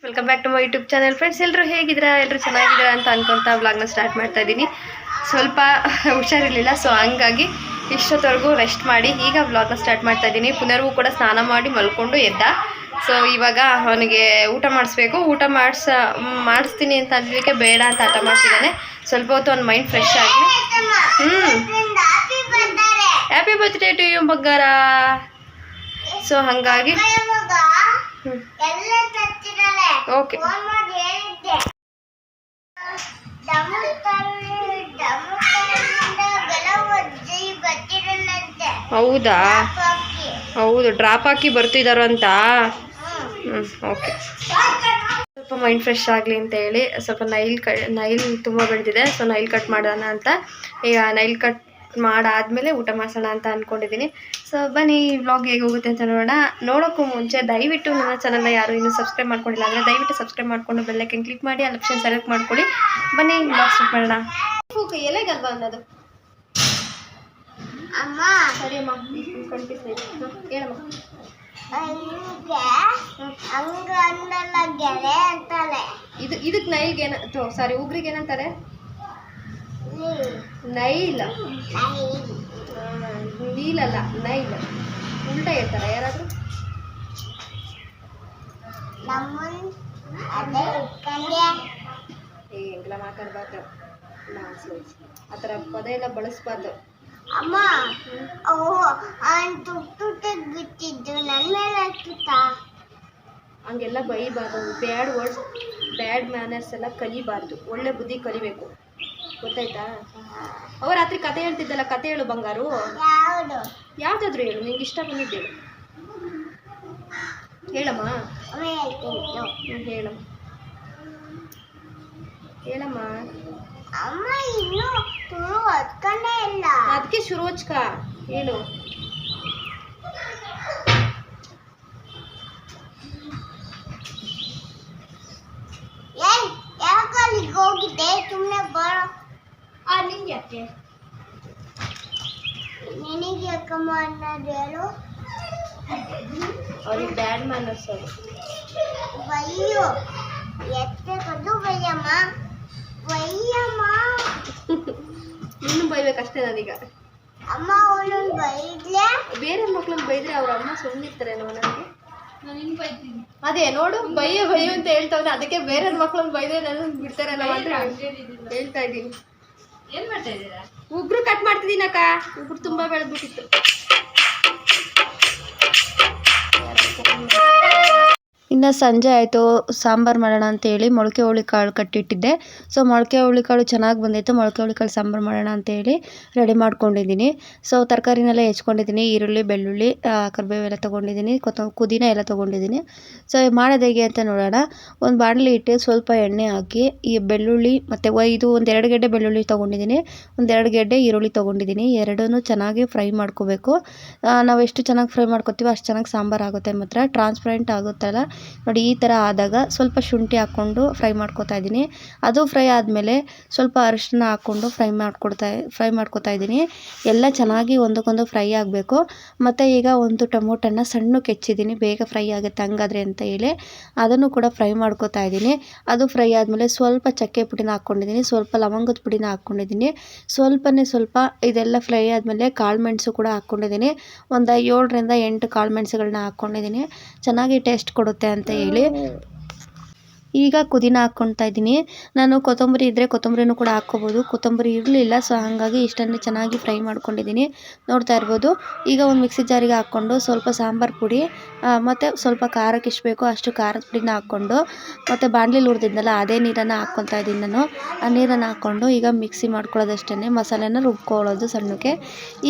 Welcome back to my YouTube channel friends. ಎಲ್ಲರೂ ಹೇಗಿದ್ದೀರಾ? ಎಲ್ಲರೂ ಚೆನ್ನಾಗಿದ್ದೀರಾ ಅಂತ ಅನ್ಕೊಂತ ವ್ಲಾಗ್ನ ಸ್ಟಾರ್ಟ್ ಮಾಡ್ತಾ ಇದ್ದೀನಿ. ಸ್ವಲ್ಪ ಹುಷಾರಿರಲಿಲ್ಲ, ಸೊ ಹಂಗಾಗಿ ಇಷ್ಟೊತ್ತವರೆಗೂ ರೆಸ್ಟ್ ಮಾಡಿ ಈಗ ವ್ಲಾಗ್ನ ಸ್ಟಾರ್ಟ್ ಮಾಡ್ತಾ ಇದ್ದೀನಿ. ಪುನರ್ಗೂ ಕೂಡ ಸ್ನಾನ ಮಾಡಿ ಮಲ್ಕೊಂಡು ಎದ್ದ. ಸೊ ಇವಾಗ ಅವನಿಗೆ ಊಟ ಮಾಡಿಸ್ಬೇಕು. ಊಟ ಮಾಡಿಸ್ತೀನಿ ಅಂತ ಅಂದಿದ್ದಕ್ಕೆ ಬೇಡ ಅಂತ ಆಟ ಮಾಡ್ತಿದ್ದಾನೆ. ಸ್ವಲ್ಪ ಹೊತ್ತು ಅವ್ನ ಮೈಂಡ್ ಫ್ರೆಶ್ ಆಗಲಿ. ಹ್ಯಾಪಿ ಬರ್ತ್ಡೇ ಟು ಯು ಬಂಗಾರ. ಸೊ ಹಾಗಾಗಿ ಓಕೆ. ಹೌದಾ? ಹೌದು, ಡ್ರಾಪ್ ಹಾಕಿ ಬರ್ತಿದಾರಂತ. ಓಕೆ. ಸ್ವಲ್ಪ ಮೈಂಡ್ ಫ್ರೆಶ್ ಆಗಲಿ ಅಂತ ಹೇಳಿ ಸ್ವಲ್ಪ ನೈಲ್ ತುಂಬ ಬೆಳೆದಿದೆ. ಸೊ ನೈಲ್ ಕಟ್ ಮಾಡೋಣ ಅಂತ ಈಗ ನೈಲ್ ಕಟ್ ಮಾಡಾದ್ಮೇಲೆ ಊಟ ಮಾಡಿಸೋಣ ಅಂತ ಅಂದ್ಕೊಂಡಿದ್ದೀನಿ. ಸೊ ಬನ್ನಿ ವ್ಲಾಗ್ ಹೇಗೆ ಹೋಗುತ್ತೆ ಅಂತ ನೋಡೋಣ. ನೋಡೋಕ್ಕೂ ಮುಂಚೆ ದಯವಿಟ್ಟು ನನ್ನ ಚಾನಲ್ನ ಯಾರು ಇನ್ನೂ ಸಬ್ಸ್ಕ್ರೈಬ್ ಮಾಡ್ಕೊಂಡಿಲ್ಲ ಅಂದರೆ ದಯವಿಟ್ಟು ಸಬ್ಸ್ಕ್ರೈಬ್ ಮಾಡಿಕೊಂಡು ಬೆಲ್ಲೈಕನ್ ಕ್ಲಿಕ್ ಮಾಡಿ ಆ ಆಪ್ಷನ್ ಸೆಲೆಕ್ಟ್ ಮಾಡ್ಕೊಳ್ಳಿ. ಬನ್ನಿ ವ್ಲಾಗ್ ಸ್ಟಾರ್ಟ್ ಮಾಡೋಣ. ಎಲೆಗಲ್ವಾ ಅನ್ನೋದು ಅಮ್ಮ? ಸರಿ ಅಮ್ಮ, ಹೇಳಮ್ಮ. ಇದಕ್ಕೆ ನೈಲ್ಗೆ ಸಾರಿ ಉಗ್ರಿಗೆ ಏನಂತಾರೆ? ನೈಲ್. ನೀಲಲ್ಲ, ನೈಲ್. ಉಲ್ಟಾ ಹೇಳ್ತಾರ ಯಾರಾದ್ರೂ? ಹಿಂಗೆಲ್ಲ ಮಾತಾಡ್ಬಾರ್ದು, ಆ ಥರ ಪದ ಎಲ್ಲ ಬಳಸ್ಬಾರ್ದು. ಅಮ್ಮ ಹಂಗೆಲ್ಲ ಬೈಬಾರ್ದು. ಬ್ಯಾಡ್ ವರ್ಡ್ಸ್, ಬ್ಯಾಡ್ ಮ್ಯಾನರ್ಸ್ ಎಲ್ಲ ಕಲಿಬಾರ್ದು. ಒಳ್ಳೆ ಬುದ್ಧಿ ಕಲಿಬೇಕು, ಗೊತ್ತಾಯ್ತಾ? ಅವ ರಾತ್ರಿ ಕತೆ ಹೇಳ್ತಿದ್ದಲ್ಲ, ಕತೆ ಹೇಳು ಬಂಗಾರು. ಯಾವ್ದಾದ್ರು ಹೇಳು, ನಿಂಗೆ ಇಷ್ಟ ಬಂದಿದ್ದೇಳು. ಹೇಳಮ್ಮ. ಹೇಳಮ್ಮ ಹೇಳಮ್ಮ. ಅದಕ್ಕೆ ಶುರು ಹಚ್ಕ ಹೇಳು. ಹೋಗಿದ್ದೆ ಸುಮ್ಮನೆ ಬರೋ. ನಿಂಗೆ ಯಾಕೆ? ನಿನಗೆ ಯಾಕಮ್ಮ ಅನ್ನೋದು ಹೇಳು. ಅವ್ರಿಗೆ ಬ್ಯಾಡ್ ಮ್ಯಾನರ್ಸ್ ಅವರು. ಬೈಯೋ ಎತ್ತದು ಬೈಯಮ್ಮ, ಬೈಯಮ್ಮ. ಇನ್ನು ಬೈಬೇಕಷ್ಟೇ ನಾನೀಗ. ಅಮ್ಮ ಅವಳನ್ನು ಬೈದ್ಲೆ, ಬೇರೆ ಮಕ್ಳನ್ನ ಬೈದ್ರೆ ಅವ್ರ ಅಮ್ಮ ಸುಮ್ಮನಿರ್ತಾರೆ ನನಗೆ. ಅದೇ ನೋಡು, ಬಯ್ಯೋ ಬಯ್ಯೋ ಅಂತ ಹೇಳ್ತಾವ್ರೆ. ಅದಕ್ಕೆ ಬೇರೆ ಮಕ್ಳನ್ನ ಬೈದ್ರೆ ನನ್ನ ಬಿಡ್ತಾರೆ ಅಂತ ಹೇಳ್ತಾ ಇದ್ದೀನಿ. ಏನ್ ಮಾಡ್ತಾ ಇದ್ದೀರಾ? ಉಗ್ರು ಕಟ್ ಮಾಡ್ತಿದ್ದೀನಿ ಅಕ್ಕ. ಉಗ್ರು ತುಂಬಾ ಬೆಳೆದ್ಬಿಟ್ಟಿತ್ತು. ಇನ್ನು ಸಂಜೆ ಆಯಿತು, ಸಾಂಬಾರು ಮಾಡೋಣ ಅಂತೇಳಿ ಮೊಳಕೆ ಹುಳಿಕಾಳು ಕಟ್ಟಿಟ್ಟಿದ್ದೆ. ಸೊ ಮೊಳಕೆ ಹುಳಿಕಾಳು ಚೆನ್ನಾಗಿ ಬಂದಿತ್ತು. ಮೊಳಕೆ ಹುಳಿಕಾಳು ಸಾಂಬಾರು ಮಾಡೋಣ ಅಂತೇಳಿ ರೆಡಿ ಮಾಡ್ಕೊಂಡಿದ್ದೀನಿ. ಸೊ ತರಕಾರಿನೆಲ್ಲ ಹೆಚ್ಕೊಂಡಿದ್ದೀನಿ. ಈರುಳ್ಳಿ, ಬೆಳ್ಳುಳ್ಳಿ, ಕರಿಬೇವೆಲ್ಲ ತೊಗೊಂಡಿದ್ದೀನಿ. ಪುದೀನ ಎಲ್ಲ ತೊಗೊಂಡಿದ್ದೀನಿ. ಸೊ ಮಾಡೋದು ಹೇಗೆ ಅಂತ ನೋಡೋಣ. ಒಂದು ಬಾಣಲಿ ಇಟ್ಟು ಸ್ವಲ್ಪ ಎಣ್ಣೆ ಹಾಕಿ ಈ ಬೆಳ್ಳುಳ್ಳಿ ಮತ್ತು ಇದು ಒಂದು 2 ಗೆಡ್ಡೆ ಬೆಳ್ಳುಳ್ಳಿ ತೊಗೊಂಡಿದ್ದೀನಿ. ಒಂದು 2 ಗೆಡ್ಡೆ ಈರುಳ್ಳಿ ತೊಗೊಂಡಿದ್ದೀನಿ. ಎರಡನ್ನೂ ಚೆನ್ನಾಗಿ ಫ್ರೈ ಮಾಡ್ಕೋಬೇಕು. ನಾವು ಎಷ್ಟು ಚೆನ್ನಾಗಿ ಫ್ರೈ ಮಾಡ್ಕೊತೀವೋ ಅಷ್ಟು ಚೆನ್ನಾಗಿ ಸಾಂಬಾರು ಆಗುತ್ತೆ. ಮಾತ್ರ ಟ್ರಾನ್ಸ್ಪರೆಂಟ್ ಆಗುತ್ತಲ್ಲ ನೋಡಿ, ಈ ಥರ ಆದಾಗ ಸ್ವಲ್ಪ ಶುಂಠಿ ಹಾಕ್ಕೊಂಡು ಫ್ರೈ ಮಾಡ್ಕೊತಾ ಇದ್ದೀನಿ. ಅದು ಫ್ರೈ ಆದಮೇಲೆ ಸ್ವಲ್ಪ ಅರಿಶಿನ ಹಾಕ್ಕೊಂಡು ಫ್ರೈ ಮಾಡ್ಕೊತಾ ಇದ್ದೀನಿ. ಎಲ್ಲ ಚೆನ್ನಾಗಿ ಒಂದಕ್ಕೊಂದು ಫ್ರೈ ಆಗಬೇಕು. ಮತ್ತು ಈಗ ಒಂದು ಟೊಮೊಟೊನ ಸಣ್ಣಕ್ಕೆ ಹೆಚ್ಚಿದ್ದೀನಿ, ಬೇಗ ಫ್ರೈ ಆಗುತ್ತೆ ಹಂಗಾದ್ರೆ ಅಂತ ಹೇಳಿ ಅದನ್ನು ಕೂಡ ಫ್ರೈ ಮಾಡ್ಕೊತಾ ಇದ್ದೀನಿ. ಅದು ಫ್ರೈ ಆದಮೇಲೆ ಸ್ವಲ್ಪ ಚಕ್ಕೆ ಪುಡಿನ ಹಾಕ್ಕೊಂಡಿದ್ದೀನಿ, ಸ್ವಲ್ಪ ಲವಂಗದ ಪುಡಿನ ಹಾಕ್ಕೊಂಡಿದ್ದೀನಿ. ಸ್ವಲ್ಪ ಇದೆಲ್ಲ ಫ್ರೈ ಆದಮೇಲೆ ಕಾಳು ಮೆಣಸು ಕೂಡ ಹಾಕ್ಕೊಂಡಿದ್ದೀನಿ. ಒಂದು 7ರಿಂದ 8 ಕಾಳು ಮೆಣಸುಗಳನ್ನ ಹಾಕ್ಕೊಂಡಿದ್ದೀನಿ. ಚೆನ್ನಾಗಿ ಟೇಸ್ಟ್ ಕೊಡುತ್ತೆ ಅಂತ ಹೇಳಿ. ಈಗ ಪುದೀನ ಹಾಕ್ಕೊತಾ ಇದ್ದೀನಿ. ನಾನು ಕೊತ್ತಂಬರಿ ಇದ್ದರೆ ಕೊತ್ತಂಬರಿನೂ ಕೂಡ ಹಾಕ್ಕೋಬೋದು. ಕೊತ್ತಂಬರಿ ಇರಲಿಲ್ಲ, ಸೊ ಹಾಗಾಗಿ ಇಷ್ಟನ್ನೇ ಚೆನ್ನಾಗಿ ಫ್ರೈ ಮಾಡ್ಕೊಂಡಿದ್ದೀನಿ. ನೋಡ್ತಾ ಇರ್ಬೋದು. ಈಗ ಒಂದು ಮಿಕ್ಸಿ ಜಾರಿಗೆ ಹಾಕ್ಕೊಂಡು ಸ್ವಲ್ಪ ಸಾಂಬಾರು ಪುಡಿ ಮತ್ತು ಸ್ವಲ್ಪ ಖಾರಕ್ಕೆ ಎಷ್ಟು ಬೇಕೋ ಅಷ್ಟು ಖಾರದ ಪುಡಿನ ಹಾಕ್ಕೊಂಡು ಮತ್ತು ಬಾಣಲಿಲಿ ಹುರಿದಿದ್ನಲ್ಲ ಅದೇ ನೀರನ್ನು ಹಾಕ್ಕೊತಾ ಇದ್ದೀನಿ ನಾನು. ಆ ನೀರನ್ನು ಹಾಕ್ಕೊಂಡು ಈಗ ಮಿಕ್ಸಿ ಮಾಡ್ಕೊಳ್ಳೋದಷ್ಟೇ, ಮಸಾಲೆನ ರುಬ್ಕೊಳ್ಳೋದು ಸಣ್ಣಕ್ಕೆ.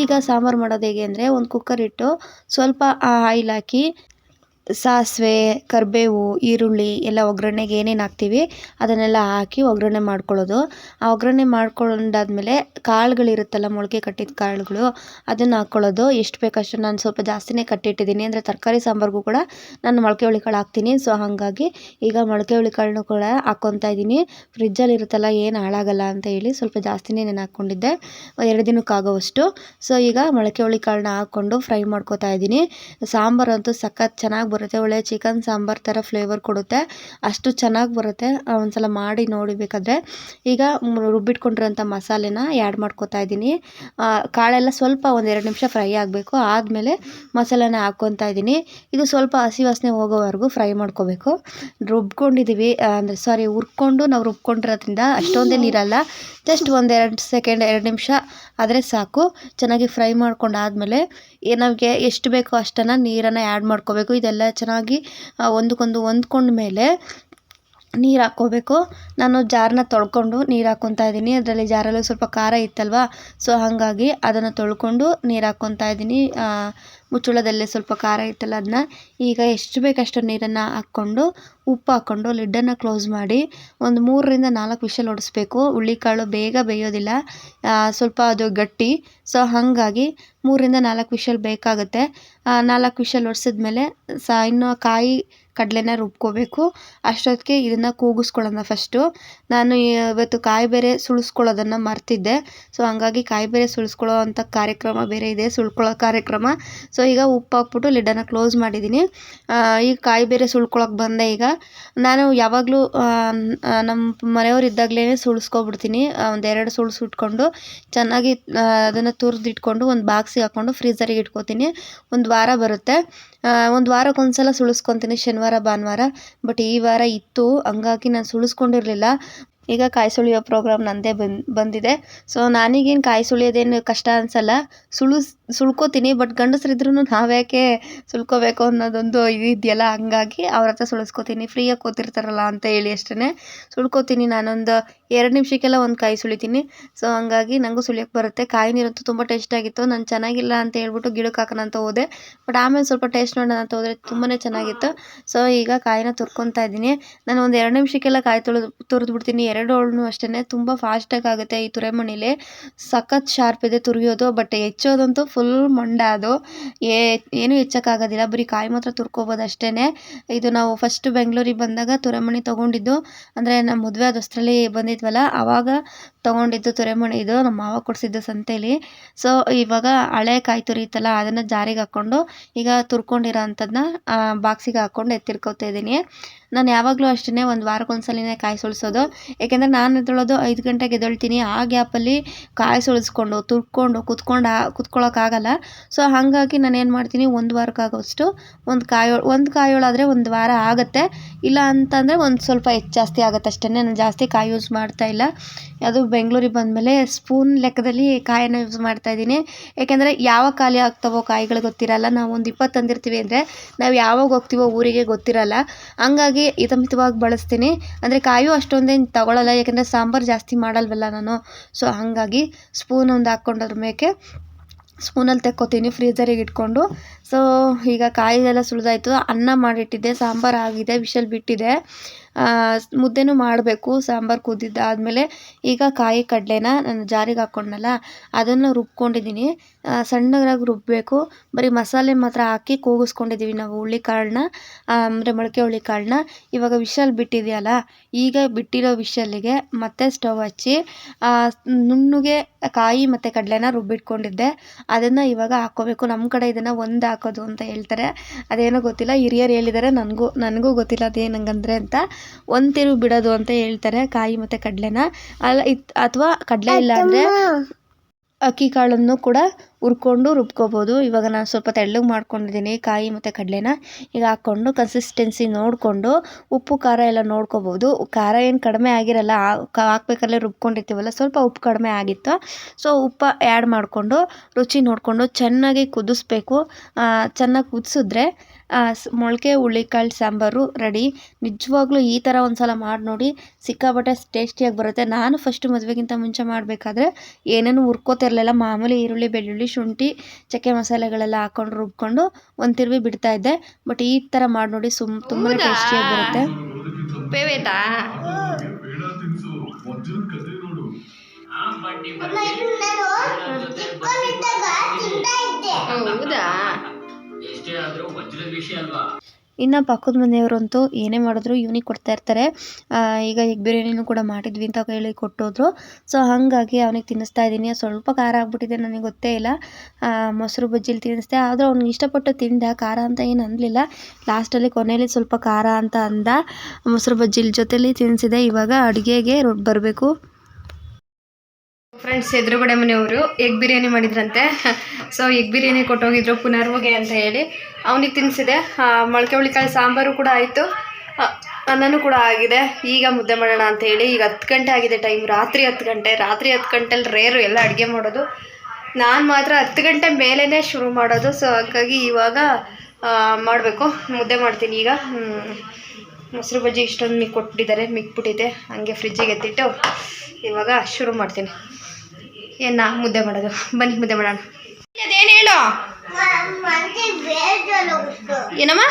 ಈಗ ಸಾಂಬಾರು ಮಾಡೋದು ಹೇಗೆ ಅಂದರೆ, ಒಂದು ಕುಕ್ಕರ್ ಇಟ್ಟು ಸ್ವಲ್ಪ ಆಯಿಲ್ ಹಾಕಿ ಸಾಸಿವೆ, ಕರಿಬೇವು, ಈರುಳ್ಳಿ ಎಲ್ಲ ಒಗ್ಗರಣೆಗೆ ಏನೇನು ಹಾಕ್ತೀವಿ ಅದನ್ನೆಲ್ಲ ಹಾಕಿ ಒಗ್ಗರಣೆ ಮಾಡ್ಕೊಳ್ಳೋದು. ಆ ಒಗ್ಗರಣೆ ಮಾಡ್ಕೊಂಡಾದ್ಮೇಲೆ ಕಾಳುಗಳಿರುತ್ತಲ್ಲ, ಮೊಳಕೆ ಕಟ್ಟಿದ ಕಾಳುಗಳು, ಅದನ್ನು ಹಾಕ್ಕೊಳ್ಳೋದು. ಎಷ್ಟು ಬೇಕಷ್ಟು. ನಾನು ಸ್ವಲ್ಪ ಜಾಸ್ತಿನೇ ಕಟ್ಟಿಟ್ಟಿದ್ದೀನಿ, ಅಂದರೆ ತರಕಾರಿ ಸಾಂಬಾರಿಗೂ ಕೂಡ ನಾನು ಮೊಳಕೆ ಹುಳಿಕಾಳು ಹಾಕ್ತೀನಿ. ಸೊ ಹಾಗಾಗಿ ಈಗ ಮೊಳಕೆ ಹುಳಿಕಾಳನ್ನು ಕೂಡ ಹಾಕ್ಕೊತಾ ಇದ್ದೀನಿ. ಫ್ರಿಜ್ಜಲ್ಲಿ ಇರುತ್ತಲ್ಲ, ಏನು ಹಾಳಾಗಲ್ಲ ಅಂತ ಹೇಳಿ ಸ್ವಲ್ಪ ಜಾಸ್ತಿನೇ ನಾನು ಹಾಕ್ಕೊಂಡಿದ್ದೆ, 2 ದಿನಕ್ಕಾಗೋವಷ್ಟು. ಸೊ ಈಗ ಮೊಳಕೆ ಹುಳಿಕಾಳನ್ನ ಹಾಕ್ಕೊಂಡು ಫ್ರೈ ಮಾಡ್ಕೊತಾ ಇದ್ದೀನಿ. ಸಾಂಬಾರು ಅಂತೂ ಸಖತ್ ಚೆನ್ನಾಗಿ ಬರುತ್ತೆ, ಒಳ್ಳೆ ಚಿಕನ್ ಸಾಂಬಾರು ಥರ ಫ್ಲೇವರ್ ಕೊಡುತ್ತೆ, ಅಷ್ಟು ಚೆನ್ನಾಗಿ ಬರುತ್ತೆ. ಒಂದ್ಸಲ ಮಾಡಿ ನೋಡಿ ಬೇಕಾದರೆ. ಈಗ ರುಬ್ಬಿಟ್ಕೊಂಡಿರೋಂಥ ಮಸಾಲೆನ ಆ್ಯಡ್ ಮಾಡ್ಕೊತಾ ಇದ್ದೀನಿ. ಕಾಳೆಲ್ಲ ಸ್ವಲ್ಪ ಒಂದು 2 ನಿಮಿಷ ಫ್ರೈ ಆಗಬೇಕು. ಆದಮೇಲೆ ಮಸಾಲೆನ ಹಾಕ್ಕೊತಾ ಇದ್ದೀನಿ. ಇದು ಸ್ವಲ್ಪ ಹಸಿ ವಾಸನೆ ಹೋಗೋವರೆಗೂ ಫ್ರೈ ಮಾಡ್ಕೋಬೇಕು. ರುಬ್ಕೊಂಡಿದ್ದೀವಿ ಅಂದರೆ ಹುರ್ಕೊಂಡು ನಾವು ರುಬ್ಕೊಂಡಿರೋದ್ರಿಂದ ಅಷ್ಟೊಂದೇ ನೀರಲ್ಲ, ಜಸ್ಟ್ ಒಂದು 2 ಸೆಕೆಂಡ್ 2 ನಿಮಿಷ ಆದರೆ ಸಾಕು. ಚೆನ್ನಾಗಿ ಫ್ರೈ ಮಾಡ್ಕೊಂಡಾದಮೇಲೆ ನಮಗೆ ಎಷ್ಟು ಬೇಕೋ ಅಷ್ಟನ್ನು ನೀರನ್ನು ಆ್ಯಡ್ ಮಾಡ್ಕೋಬೇಕು. ಇದೆಲ್ಲ ಚೆನ್ನಾಗಿ ಒಂದಕ್ಕೊಂದು ಹೊಂದ್ಕೊಂಡ ಮೇಲೆ ನೀರು ಹಾಕ್ಕೋಬೇಕು. ನಾನು ಜಾರನ್ನ ತೊಳ್ಕೊಂಡು ನೀರು ಹಾಕ್ಕೊತಾ ಇದ್ದೀನಿ. ಅದರಲ್ಲಿ ಜಾರಲ್ಲೂ ಸ್ವಲ್ಪ ಖಾರ ಇತ್ತಲ್ವ, ಸೊ ಹಾಗಾಗಿ ಅದನ್ನು ತೊಳ್ಕೊಂಡು ನೀರು ಹಾಕ್ಕೊತಾ ಇದ್ದೀನಿ. ಮುಚ್ಚಳದಲ್ಲೇ ಸ್ವಲ್ಪ ಖಾರ ಇತ್ತಲ್ಲ, ಅದನ್ನ ಈಗ ಎಷ್ಟು ಬೇಕಷ್ಟು ನೀರನ್ನು ಹಾಕ್ಕೊಂಡು ಉಪ್ಪು ಹಾಕ್ಕೊಂಡು ಲಿಡ್ಡನ್ನು ಕ್ಲೋಸ್ ಮಾಡಿ ಒಂದು 3ರಿಂದ 4 ವಿಷಲ್ ಹೊಡಿಸ್ಬೇಕು. ಹುಳ್ಳಿಕಾಳು ಬೇಗ ಬೇಯೋದಿಲ್ಲ, ಸ್ವಲ್ಪ ಅದು ಗಟ್ಟಿ. ಸೊ ಹಾಗಾಗಿ 3ರಿಂದ 4 ವಿಷಲ್ ಬೇಕಾಗುತ್ತೆ. 4 ವಿಷಲ್ ಹೊಡ್ಸಿದ್ಮೇಲೆ ಇನ್ನು ಕಾಯಿ ಕಡಲೆನ ರುಬ್ಕೋಬೇಕು. ಅಷ್ಟೊತ್ತಿಗೆ ಇದನ್ನು ಕೂಗಿಸ್ಕೊಳ್ಳೋಣ ಫಸ್ಟು. ನಾನು ಇವತ್ತು ಕಾಯಿ ಬೇರೆ ಸುಳಿಸ್ಕೊಳ್ಳೋದನ್ನು ಮರ್ತಿದ್ದೆ. ಸೊ ಹಂಗಾಗಿ ಕಾಯಿ ಬೇರೆ ಸುಳಿಸ್ಕೊಳ್ಳೋ ಅಂಥ ಕಾರ್ಯಕ್ರಮ ಬೇರೆ ಇದೆ, ಸುಳ್ಕೊಳ್ಳೋ ಕಾರ್ಯಕ್ರಮ. ಸೊ ಈಗ ಉಪ್ಪು ಹಾಕ್ಬಿಟ್ಟು ಲಿಡ್ಡನ್ನು ಕ್ಲೋಸ್ ಮಾಡಿದ್ದೀನಿ. ಈಗ ಕಾಯಿ ಬೇರೆ ಸುಳ್ಕೊಳಕ್ಕೆ ಬಂದೆ. ಈಗ ನಾನು ಯಾವಾಗಲೂ ನಮ್ಮ ಮನೆಯವ್ರು ಇದ್ದಾಗಲೇ ಸುಳಿಸ್ಕೊಬಿಡ್ತೀನಿ. 1-2 ಸುಳಿಸಿಟ್ಕೊಂಡು ಚೆನ್ನಾಗಿ ಅದನ್ನು ತುರಿದಿಟ್ಕೊಂಡು ಒಂದು ಬಾಕ್ಸಿಗೆ ಹಾಕ್ಕೊಂಡು ಫ್ರೀಝರಿಗೆ ಇಟ್ಕೋತೀನಿ. ಒಂದು ವಾರ ಬರುತ್ತೆ. ಒಂದು ವಾರಕ್ಕೊಂದ್ಸಲ ಸುಳಿಸ್ಕೊತೀನಿ, ಶನಿವಾರ ಭಾನುವಾರ. ಬಟ್ ಈ ವಾರ ಇತ್ತು, ಹಂಗಾಗಿ ನಾನು ಸುಳಿಸ್ಕೊಂಡಿರಲಿಲ್ಲ. ಈಗ ಕಾಯಿ ಸುಳಿಯೋ ಪ್ರೋಗ್ರಾಮ್ ನನ್ನದೇ ಬಂದಿದೆ. ಸೊ ನನಗೇನು ಕಾಯಿ ಸುಳಿಯೋದೇನು ಕಷ್ಟ ಅನಿಸಲ್ಲ, ಸುಳ್ಕೋತೀನಿ. ಬಟ್ ಗಂಡಸರಿದ್ರೂ ನಾವ್ಯಾಕೆ ಸುಳ್ಕೋಬೇಕು ಅನ್ನೋದೊಂದು ಇದೆಯಲ್ಲ, ಹಂಗಾಗಿ ಅವ್ರ ಹತ್ರ ಸುಳಿಸ್ಕೋತೀನಿ, ಫ್ರೀಯಾಗಿ ಕೂತಿರ್ತಾರಲ್ಲ ಅಂತ ಹೇಳಿ ಅಷ್ಟೇ ಸುಳ್ಕೋತೀನಿ. ನಾನೊಂದು 2 ನಿಮಿಷಕ್ಕೆಲ್ಲ ಒಂದು ಕಾಯಿ ಸುಳಿತೀನಿ. ಸೊ ಹಂಗಾಗಿ ನನಗೂ ಸುಳಿಯೋಕ್ಕೆ ಬರುತ್ತೆ. ಕಾಯಿ ನೀರಂತೂ ತುಂಬ ಟೇಸ್ಟಾಗಿತ್ತು. ನಾನು ಚೆನ್ನಾಗಿಲ್ಲ ಅಂತ ಹೇಳ್ಬಿಟ್ಟು ಗಿಡಕ್ಕೆ ಹಾಕೋಣ ಅಂತ ಹೋದೆ, ಬಟ್ ಆಮೇಲೆ ಸ್ವಲ್ಪ ಟೇಸ್ಟ್ ನೋಡೋಣ ಅಂತ ಹೋದರೆ ತುಂಬಾ ಚೆನ್ನಾಗಿತ್ತು. ಸೊ ಈಗ ಕಾಯಿನ ತುರ್ಕೊತಾ ಇದ್ದೀನಿ. ನಾನು ಒಂದು 2 ನಿಮಿಷಕ್ಕೆಲ್ಲ ಕಾಯಿ ತುರಿದ್ಬಿಡ್ತೀನಿ. 2 ಹೋಳು ಅಷ್ಟೇ, ತುಂಬ ಫಾಸ್ಟಾಗಿ ಆಗುತ್ತೆ. ಈ ತುರೆಮಣಿಲಿ ಸಖತ್ ಶಾರ್ಪ್ ಇದೆ ತುರಿಯೋದು, ಬಟ್ ಹೆಚ್ಚೋದಂತೂ ಫುಲ್ ಮಂಡ. ಅದು ಏನೂ ಹೆಚ್ಚೋಕ್ಕಾಗೋದಿಲ್ಲ, ಬರೀ ಕಾಯಿ ಮಾತ್ರ ತುರ್ಕೋಬೋದು ಅಷ್ಟೇ. ಇದು ನಾವು ಫಸ್ಟ್ ಬೆಂಗಳೂರಿಗೆ ಬಂದಾಗ ತುರೆಮಣಿ ತೊಗೊಂಡಿದ್ದು, ಅಂದರೆ ನಮ್ಮ ಮದುವೆ ಆದಷ್ಟರಲ್ಲಿ ಬಂದಿದ್ವಲ್ಲ, ಆವಾಗ ತೊಗೊಂಡಿದ್ದು ತುರೆಮಣಿ. ಇದು ನಮ್ಮ ಮಾವ ಕೊಡಿಸಿದ್ದು ಸಂತೆಯಲ್ಲಿ. ಸೊ ಇವಾಗ ಹಳೆ ಕಾಯಿ ತುರಿಯುತ್ತಲ್ಲ, ಅದನ್ನು ಜಾರಿಗೆ ಹಾಕ್ಕೊಂಡು ಈಗ ತುರ್ಕೊಂಡಿರೋ ಅಂಥದ್ದನ್ನ ಬಾಕ್ಸಿಗೆ ಹಾಕ್ಕೊಂಡು ಎತ್ತಿಡ್ಕೊತಾ ಇದ್ದೀನಿ. ನಾನು ಯಾವಾಗಲೂ ಅಷ್ಟೇ ಒಂದು ವಾರಕ್ಕೊಂದ್ಸಲಿನೇ ಕಾಯಿ ಸುಳಿಸೋದು. ಏಕೆಂದರೆ ನಾನು ಎದ್ದೇಳೋದು 5 ಗಂಟೆಗೆ ಎದ್ದೇಳ್ತೀನಿ. ಆ ಗ್ಯಾಪಲ್ಲಿ ಕಾಯಿ ಸುಳಿಸ್ಕೊಂಡು ತುರ್ಕೊಂಡು ಕುತ್ಕೊಳ್ಳೋಕ್ಕಾಗಲ್ಲ. ಸೊ ಹಾಗಾಗಿ ನಾನು ಏನು ಮಾಡ್ತೀನಿ, ಒಂದು ವಾರಕ್ಕಾಗೋಷ್ಟು ಒಂದು ಕಾಯೋಳಾದರೆ ಒಂದು ವಾರ ಆಗುತ್ತೆ. ಇಲ್ಲ ಅಂತಂದರೆ ಒಂದು ಸ್ವಲ್ಪ ಜಾಸ್ತಿ ಆಗುತ್ತೆ ಅಷ್ಟೇ. ನಾನು ಜಾಸ್ತಿ ಕಾಯಿ ಯೂಸ್ ಮಾಡ್ತಾಯಿಲ್ಲ. ಅದು ಬೆಂಗಳೂರಿಗೆ ಬಂದಮೇಲೆ ಸ್ಪೂನ್ ಲೆಕ್ಕದಲ್ಲಿ ಕಾಯನ್ನು ಯೂಸ್ ಮಾಡ್ತಾಯಿದ್ದೀನಿ. ಏಕೆಂದರೆ ಯಾವಾಗ ಖಾಲಿ ಆಗ್ತಾವೋ ಕಾಯಿಗಳು ಗೊತ್ತಿರಲ್ಲ. ನಾವು ಒಂದು 20 ತಂದಿರ್ತೀವಿ ಅಂದರೆ ನಾವು ಯಾವಾಗ ಹೋಗ್ತೀವೋ ಊರಿಗೆ ಗೊತ್ತಿರಲ್ಲ. ಹಂಗಾಗಿ ಹಿತಮಿತವಾಗಿ ಬಳಸ್ತೀನಿ. ಅಂದರೆ ಕಾಯು ಅಷ್ಟೊಂದೇನು ತಗೊಳ್ಳಲ್ಲ, ಯಾಕೆಂದರೆ ಸಾಂಬಾರು ಜಾಸ್ತಿ ಮಾಡಲ್ವಲ್ಲ ನಾನು. ಸೊ ಹಾಗಾಗಿ ಸ್ಪೂನ್ ಒಂದು ಹಾಕ್ಕೊಂಡದ್ರ ಮೇಲೆ ಸ್ಪೂನಲ್ಲಿ ತೆಕ್ಕೋತೀನಿ ಫ್ರೀಝರಿಗೆ ಇಟ್ಕೊಂಡು. ಸೊ ಈಗ ಕಾಯಿ ಎಲ್ಲ ಸುಳಿದಾಯ್ತು. ಅನ್ನ ಮಾಡಿಟ್ಟಿದ್ದೆ, ಸಾಂಬಾರು ಆಗಿದೆ, ವಿಷಲ್ ಬಿಟ್ಟಿದೆ. ಮುದ್ದೆನೂ ಮಾಡಬೇಕು. ಸಾಂಬಾರು ಕುದ್ದಿದ್ದಾದಮೇಲೆ ಈಗ ಕಾಯಿ ಕಡಲೆನ ನಾನು ಜಾರಿಗೆ ಹಾಕ್ಕೊಂಡನಲ್ಲ, ಅದನ್ನು ರುಬ್ಕೊಂಡಿದ್ದೀನಿ. ಸಣ್ಣದಾಗಿ ರುಬ್ಬಬೇಕು. ಬರೀ ಮಸಾಲೆ ಮಾತ್ರ ಹಾಕಿ ಕೂಗಿಸ್ಕೊಂಡಿದ್ದೀವಿ ನಾವು ಹುಳ್ಳಿಕಾಳನ್ನ, ಅಂದರೆ ಮೊಳಕೆ ಹುಳ್ಳಿಕಾಳನ್ನ. ಇವಾಗ ವಿಷಲ್ ಬಿಟ್ಟಿದೆಯಲ್ಲ, ಈಗ ಬಿಟ್ಟಿರೋ ವಿಷಲ್ಲಿಗೆ ಮತ್ತೆ ಸ್ಟವ್ ಹಚ್ಚಿ ನುಣ್ಣಗೆ ಕಾಯಿ ಮತ್ತು ಕಡಲೆನ ರುಬ್ಬಿಟ್ಕೊಂಡಿದ್ದೆ, ಅದನ್ನು ಇವಾಗ ಹಾಕ್ಕೋಬೇಕು. ನಮ್ಮ ಕಡೆ ಇದನ್ನು ಒಂದು ಹಾಕೋದು ಅಂತ ಹೇಳ್ತಾರೆ, ಅದೇನೋ ಗೊತ್ತಿಲ್ಲ. ಹಿರಿಯರು ಹೇಳಿದ್ದಾರೆ, ನನಗೂ ಗೊತ್ತಿಲ್ಲ ಅದೇನು ಹಂಗಂದ್ರೆ ಅಂತ. ಒಂದು ತಿರುವು ಬಿಡೋದು ಅಂತ ಹೇಳ್ತಾರೆ ಕಾಯಿ ಮತ್ತು ಕಡಲೆನ. ಅಥವಾ ಕಡಲೆ ಇಲ್ಲ ಅಂದರೆ ಅಕ್ಕಿ ಕಾಳನ್ನು ಕೂಡ ಹುರ್ಕೊಂಡು ರುಬ್ಕೋಬೋದು. ಇವಾಗ ನಾನು ಸ್ವಲ್ಪ ತೆಳ್ಳಗೆ ಮಾಡ್ಕೊಂಡಿದ್ದೀನಿ ಕಾಯಿ ಮತ್ತು ಕಡಲೆನ. ಈಗ ಹಾಕ್ಕೊಂಡು ಕನ್ಸಿಸ್ಟೆನ್ಸಿ ನೋಡಿಕೊಂಡು ಉಪ್ಪು ಖಾರ ಎಲ್ಲ ನೋಡ್ಕೋಬೋದು. ಖಾರ ಏನು ಕಡಿಮೆ ಆಗಿರಲ್ಲ, ಹಾಕ್ಬೇಕಾದ್ರೆ ರುಬ್ಕೊಂಡಿರ್ತೀವಲ್ಲ, ಸ್ವಲ್ಪ ಉಪ್ಪು ಕಡಿಮೆ ಆಗಿತ್ತು. ಸೊ ಉಪ್ಪು ಆ್ಯಡ್ ಮಾಡಿಕೊಂಡು ರುಚಿ ನೋಡಿಕೊಂಡು ಚೆನ್ನಾಗಿ ಕುದಿಸ್ಬೇಕು. ಚೆನ್ನಾಗಿ ಕುದಿಸಿದ್ರೆ ಮೊಳಕೆ ಹುಳ್ಳಿಕಾಳು ಸಾಂಬಾರು ರೆಡಿ. ನಿಜವಾಗ್ಲೂ ಈ ಥರ ಒಂದು ಸಲ ಮಾಡಿ ನೋಡಿ, ಸಿಕ್ಕಾಪಟ್ಟೆ ಟೇಸ್ಟಿಯಾಗಿ ಬರುತ್ತೆ. ನಾನು ಫಸ್ಟು ಮದುವೆಗಿಂತ ಮುಂಚೆ ಮಾಡಬೇಕಾದ್ರೆ ಏನೇನು ಹುರ್ಕೋತಿರ್ಲಿಲ್ಲ, ಮಾಮೂಲಿ ಈರುಳ್ಳಿ, ಬೆಳ್ಳುಳ್ಳಿ, ಶುಂಠಿ, ಚಕ್ಕೆ ಮಸಾಲೆಗಳೆಲ್ಲ ಹಾಕ್ಕೊಂಡು ರುಬ್ಕೊಂಡು ಒಂದು ತಿರುವಿ ಬಿಡ್ತಾಯಿದ್ದೆ. ಬಟ್ ಈ ಥರ ಮಾಡಿ ನೋಡಿ, ತುಂಬಾ ಟೇಸ್ಟಿಯಾಗಿ ಬರುತ್ತೆ. ಹೌದಾ? ಎಷ್ಟೇ ಆದ್ರೂ ವಜ್ರದ ವಿಷಯ ಅಲ್ವಾ? ಇನ್ನು ಪಕ್ಕದ ಮನೆಯವರಂತೂ ಏನೇ ಮಾಡಿದ್ರು ಇವನಿಗೆ ಕೊಡ್ತಾ ಇರ್ತಾರೆ. ಈಗ ಎಗ್ ಬಿರಿಯಾನಿನೂ ಕೂಡ ಮಾಡಿದ್ವಿ ಅಂತ ಹೇಳಿ ಕೊಟ್ಟೋದ್ರು. ಸೊ ಹಾಗಾಗಿ ಅವನಿಗೆ ತಿನ್ನಿಸ್ತಾ ಇದ್ದೀನಿ. ಸ್ವಲ್ಪ ಖಾರ ಆಗ್ಬಿಟ್ಟಿದೆ, ನನಗೆ ಗೊತ್ತೇ ಇಲ್ಲ. ಮೊಸರು ಬಜ್ಜಿಲಿ ತಿನ್ನಿಸ್ದೆ, ಆದರೂ ಅವ್ನಿಗೆ ಇಷ್ಟಪಟ್ಟು ತಿಂದ. ಖಾರ ಅಂತ ಏನು ಅನ್ನಲಿಲ್ಲ. ಲಾಸ್ಟಲ್ಲಿ ಕೊನೆಯಲ್ಲಿ ಸ್ವಲ್ಪ ಖಾರ ಅಂತ ಅಂದ. ಮೊಸರು ಬಜ್ಜಿಲ್ ಜೊತೆಲಿ ತಿನ್ನಿಸಿದೆ. ಇವಾಗ ಅಡುಗೆಗೆ ಬರಬೇಕು. ಫ್ರೆಂಡ್ಸ್, ಎದುರುಗಡೆ ಮನೆಯವರು ಎಗ್ ಬಿರಿಯಾನಿ ಮಾಡಿದ್ರಂತೆ. ಸೊ ಎಗ್ ಬಿರಿಯಾನಿ ಕೊಟ್ಟೋಗಿದ್ರು ಪುನರ್ವಗೆ ಅಂತ ಹೇಳಿ ಅವನಿಗೆ ತಿನ್ನಿಸಿದೆ. ಮೊಳಕೆ ಹುಳಿಕಾಳು ಸಾಂಬಾರು ಕೂಡ ಆಯಿತು, ಅನ್ನನೂ ಕೂಡ ಆಗಿದೆ. ಈಗ ಮುದ್ದೆ ಮಾಡೋಣ ಅಂತ ಹೇಳಿ. ಈಗ 10 ಗಂಟೆ ಆಗಿದೆ ಟೈಮ್, ರಾತ್ರಿ 10 ಗಂಟೆ. ರಾತ್ರಿ 10 ಗಂಟೆಲಿ ರೇರು ಎಲ್ಲ ಅಡುಗೆ ಮಾಡೋದು. ನಾನು ಮಾತ್ರ 10 ಗಂಟೆ ಮೇಲೇ ಶುರು ಮಾಡೋದು. ಸೊ ಹಾಗಾಗಿ ಇವಾಗ ಮಾಡಬೇಕು, ಮುದ್ದೆ ಮಾಡ್ತೀನಿ ಈಗ. ಮೊಸರು ಬಜ್ಜಿ ಇಷ್ಟೊಂದು ಕೊಟ್ಬಿಟ್ಟಿದ್ದಾರೆ, ಮಿಕ್ಬಿಟ್ಟಿದೆ, ಹಂಗೆ ಫ್ರಿಜ್ಜಿಗೆ ಎತ್ತಿಟ್ಟು ಇವಾಗ ಶುರು ಮಾಡ್ತೀನಿ. ಮುದ್ದೆ ಮಾಡೋದು. ಬನ್ನಿ ಮುದ್ದೆ ಮಾಡೋಣ. ಅದೇನು ಹೇಳು, ಏನಮ್ಮ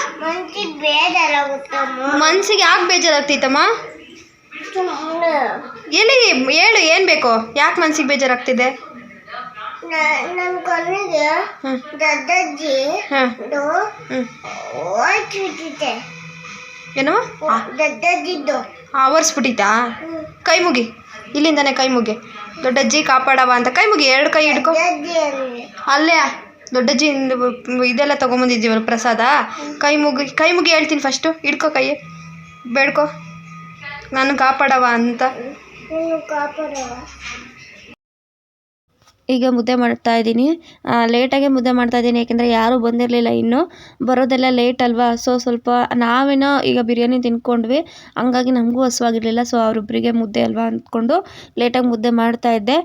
ಮನ್ಸಿಗೆ ಯಾಕೆ ಬೇಜಾರಾಗ್ತೈತಮ್ಮ? ಹೇಳು, ಏನು ಬೇಕು? ಯಾಕೆ ಮನ್ಸಿಗೆ ಬೇಜಾರಾಗ್ತಿದೆ? ಏನಮ್ಮ ಆವರ್ಸ್ಬಿಟ್ಟಿತ್ತಾ? ಕೈ ಮುಗಿ, ಇಲ್ಲಿಂದಾನೆ ಕೈ ಮುಗಿ. ದೊಡ್ಡಜ್ಜಿ ಕಾಪಾಡವ ಅಂತ ಕೈ ಮುಗಿ, 2 ಕೈ ಹಿಡ್ಕೊ. ಅಲ್ಲೇ ದೊಡ್ಡಜ್ಜಿ ಇದೆಲ್ಲ ತೊಗೊಂಬಂದಿದ್ದೀವಲ್ಲ ಪ್ರಸಾದ. ಕೈ ಮುಗಿ ಹೇಳ್ತೀನಿ ಫಸ್ಟು. ಹಿಡ್ಕೊ, ಕೈ ಬೇಡ್ಕೊ, ನಾನು ಕಾಪಾಡವ ಅಂತ. ಈಗ ಮುದ್ದೆ ಮಾಡ್ತಾ ಇದ್ದೀನಿ. ಲೇಟಾಗೆ ಮುದ್ದೆ ಮಾಡ್ತಾ ಇದ್ದೀನಿ, ಯಾಕೆಂದರೆ ಯಾರೂ ಬಂದಿರಲಿಲ್ಲ ಇನ್ನೂ. ಬರೋದೆಲ್ಲ ಲೇಟ್ ಅಲ್ವಾ. ಸೊ ಸ್ವಲ್ಪ ನಾವೇನೋ ಈಗ ಬಿರಿಯಾನಿ ತಿನ್ಕೊಂಡ್ವಿ, ಹಂಗಾಗಿ ನಮಗೂ ಹಸುವಾಗಿರಲಿಲ್ಲ. ಸೊ ಅವರಿಬ್ಬರಿಗೆ ಮುದ್ದೆ ಅಲ್ವಾ ಅಂದ್ಕೊಂಡು ಲೇಟಾಗಿ ಮುದ್ದೆ ಮಾಡ್ತಾ ಇದ್ದೆ.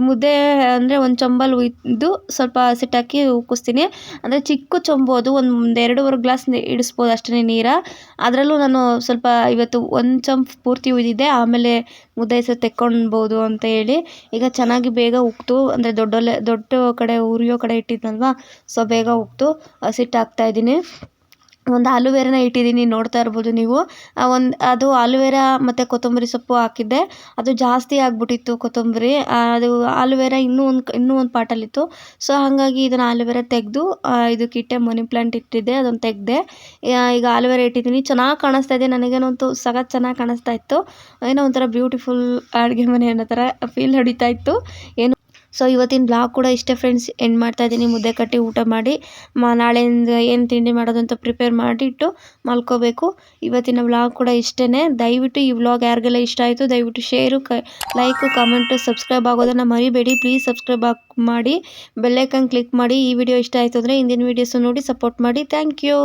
ಮುದ್ದೆ ಅಂದರೆ ಒಂದು ಚೊಂಬಲ್ಲಿ ಉಯ್ದು ಸ್ವಲ್ಪ ಹಸಿಟ್ಟಾಕಿ ಉಕ್ಕಿಸ್ತೀನಿ. ಅಂದರೆ ಚಿಕ್ಕ ಚೊಂಬು, ಅದು ಒಂದು 2.5 ಗ್ಲಾಸ್ ಇಡಿಸ್ಬೋದು ಅಷ್ಟೇ ನೀರು. ಅದರಲ್ಲೂ ನಾನು ಸ್ವಲ್ಪ ಇವತ್ತು 1 ಚೊಂಬು ಪೂರ್ತಿ ಉಯ್ದಿದ್ದೆ, ಆಮೇಲೆ ಮುದ್ದೆ ಹೆಸರು ತೆಕ್ಕೊಳ್ಬೋದು ಅಂತ ಹೇಳಿ. ಈಗ ಚೆನ್ನಾಗಿ ಬೇಗ ಉಕ್ತು, ಅಂದರೆ ದೊಡ್ಡ ಕಡೆ ಉರಿಯೋ ಕಡೆ ಇಟ್ಟಿದ್ನಲ್ವಾ, ಸೊ ಬೇಗ ಉಕ್ತು. ಹಸಿಟ್ಟು ಹಾಕ್ತಾಯಿದ್ದೀನಿ. ಒಂದು ಆಲೂವೆರಾನ ಇಟ್ಟಿದ್ದೀನಿ, ನೋಡ್ತಾ ಇರ್ಬೋದು ನೀವು. ಅದು ಆಲೂವೆರಾ ಮತ್ತು ಕೊತ್ತಂಬರಿ ಸೊಪ್ಪು ಹಾಕಿದ್ದೆ, ಅದು ಜಾಸ್ತಿ ಆಗಿಬಿಟ್ಟಿತ್ತು ಕೊತ್ತಂಬರಿ. ಅದು ಆಲೂವೆರಾ ಇನ್ನೂ ಒಂದು ಪಾಟಲ್ಲಿತ್ತು. ಸೊ ಹಾಗಾಗಿ ಇದನ್ನು ಆಲೂವೆರಾ ತೆಗೆದು ಇದಕ್ಕಿಟ್ಟೆ. ಮನಿ ಪ್ಲ್ಯಾಂಟ್ ಇಟ್ಟಿದ್ದೆ, ಅದನ್ನು ತೆಗೆದೆ. ಈಗ ಆಲೂವೆರಾ ಇಟ್ಟಿದ್ದೀನಿ. ಚೆನ್ನಾಗಿ ಕಾಣಿಸ್ತಾ ಇದೆ, ನನಗೇನಂತೂ ಸಖತ್ ಚೆನ್ನಾಗಿ ಕಾಣಿಸ್ತಾ ಇತ್ತು. ಏನೋ ಒಂಥರ ಬ್ಯೂಟಿಫುಲ್ ಅಡುಗೆ ಮನೆ ಅನ್ನೋ ಥರ ಫೀಲ್ ಹೊಡಿತಾ ಇತ್ತು. ಸೊ ಇವತ್ತಿನ ಬ್ಲಾಗ್ ಕೂಡ ಇಷ್ಟೇ ಫ್ರೆಂಡ್ಸ್, ಎಂಡ್ ಮಾಡ್ತಾ ಇದ್ದೀನಿ. ಮುದ್ದೆ ಕಟ್ಟಿ ಊಟ ಮಾಡಿ ನಾಳೆಯಿಂದ ಏನು ತಿಂಡಿ ಮಾಡೋದು ಅಂತ ಪ್ರಿಪೇರ್ ಮಾಡಿಟ್ಟು ಮಲ್ಕೋಬೇಕು. ಇವತ್ತಿನ ಬ್ಲಾಗ್ ಕೂಡ ಇಷ್ಟೇ. ದಯವಿಟ್ಟು ಈ ವ್ಲಾಗ್ ಯಾರಿಗೆಲ್ಲ ಇಷ್ಟ ಆಯಿತು ದಯವಿಟ್ಟು ಶೇರು, ಲೈಕು, ಕಮೆಂಟು, ಸಬ್ಸ್ಕ್ರೈಬ್ ಆಗೋದನ್ನು ಮರಿಬೇಡಿ. ಪ್ಲೀಸ್ ಸಬ್ಸ್ಕ್ರೈಬ್ ಮಾಡಿ, ಬೆಲ್ಲೈಕನ್ ಕ್ಲಿಕ್ ಮಾಡಿ. ಈ ವಿಡಿಯೋ ಇಷ್ಟ ಆಯಿತು ಅಂದರೆ ಹಿಂದಿನ ವೀಡಿಯೋಸು ನೋಡಿ ಸಪೋರ್ಟ್ ಮಾಡಿ. Thank you.